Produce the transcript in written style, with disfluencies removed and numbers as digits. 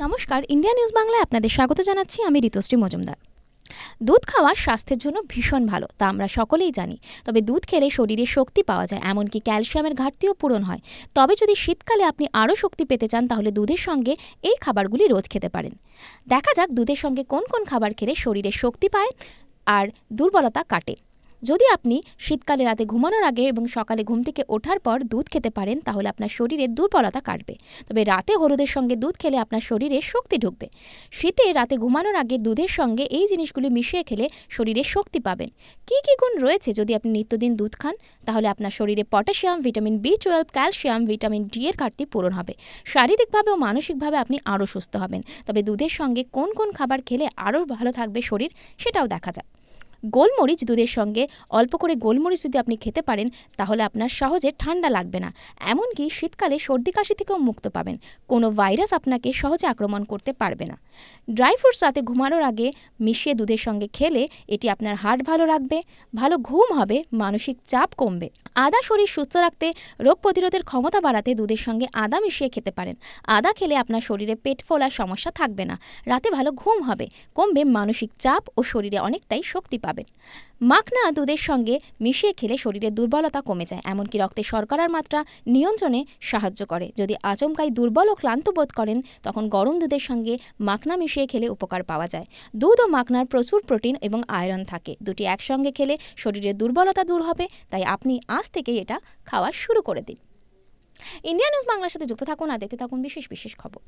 নমস্কার, India news বাংলায় আপনাদের স্বাগত জানাচ্ছি। আমি ঋতুশ্রী মজুমদার। দুধ খাওয়া স্বাস্থ্যের জন্য ভীষণ ভালো, তা আমরা সকলেই জানি। তবে দুধ খেলে শরীরে শক্তি পাওয়া যায়, এমনকি ক্যালসিয়ামের ঘাটতিও পূরণ হয়। তবে যদি শীতকালে আপনি আরও শক্তি পেতে চান, তাহলে দুধের সঙ্গে এই খাবারগুলি রোজ খেতে পারেন। দেখা যাক দুধের সঙ্গে কোন কোন খাবার খেলে শরীরে শক্তি পায় আর দুর্বলতা কাটে। যদি আপনি শীতকালে রাতে ঘুমানোর আগে এবং সকালে ঘুম থেকে ওঠার পর দুধ খেতে পারেন, তাহলে আপনার শরীরে দুর্বলতা কাটবে। তবে রাতে হলুদের সঙ্গে দুধ খেলে আপনার শরীরে শক্তি ঢুকবে। শীতে রাতে ঘুমানোর আগে দুধের সঙ্গে এই জিনিসগুলি মিশিয়ে খেলে শরীরে শক্তি পাবেন। কী কী গুণ রয়েছে যদি আপনি নিত্যদিন দুধ খান? তাহলে আপনার শরীরে potassium, vitamin B12, calcium, vitamin D এর ঘাটতি পূরণ হবে। শারীরিকভাবে ও মানসিকভাবে আপনি আরও সুস্থ হবেন। তবে দুধের সঙ্গে কোন কোন খাবার খেলে আরও ভালো থাকবে শরীর, সেটাও দেখা যাক। গোলমরিচ, দুধের সঙ্গে অল্প করে গোলমরিচ যদি আপনি খেতে পারেন, তাহলে আপনার সহজে ঠান্ডা লাগবে না। এমনকি শীতকালে সর্দি কাশি থেকেও মুক্ত পাবেন। কোনো ভাইরাস আপনাকে সহজে আক্রমণ করতে পারবে না। ড্রাই ফ্রুটস রাতে ঘুমানোর আগে মিশিয়ে দুধের সঙ্গে খেলে এটি আপনার হার্ট ভালো রাখবে, ভালো ঘুম হবে, মানসিক চাপ কমবে। আদা শরীর সুস্থ রাখতে, রোগ প্রতিরোধের ক্ষমতা বাড়াতে দুধের সঙ্গে আদা মিশিয়ে খেতে পারেন। আদা খেলে আপনার শরীরে পেট ফোলার সমস্যা থাকবে না, রাতে ভালো ঘুম হবে, কমবে মানসিক চাপ ও শরীরে অনেকটাই শক্তি পাবেন। মাখনা দুধের সঙ্গে মিশিয়ে খেলে শরীরে দুর্বলতা কমে যায়, এমনকি রক্তে শর্করার মাত্রা নিয়ন্ত্রণে সাহায্য করে। যদি আচমকাই দুর্বল ও ক্লান্ত বোধ করেন, তখন গরম দুধের সঙ্গে মাখনা মিশিয়ে খেলে উপকার পাওয়া যায়। দুধ ও মাখনার প্রচুর প্রোটিন এবং আয়রন থাকে। দুটি একসঙ্গে খেলে শরীরের দুর্বলতা দূর হবে। তাই আপনি আজ থেকেই এটা খাওয়া শুরু করে দিন। ইন্ডিয়া নিউজ বাংলার সাথে যুক্ত থাকুন আর দেখতে থাকুন বিশেষ বিশেষ খবর।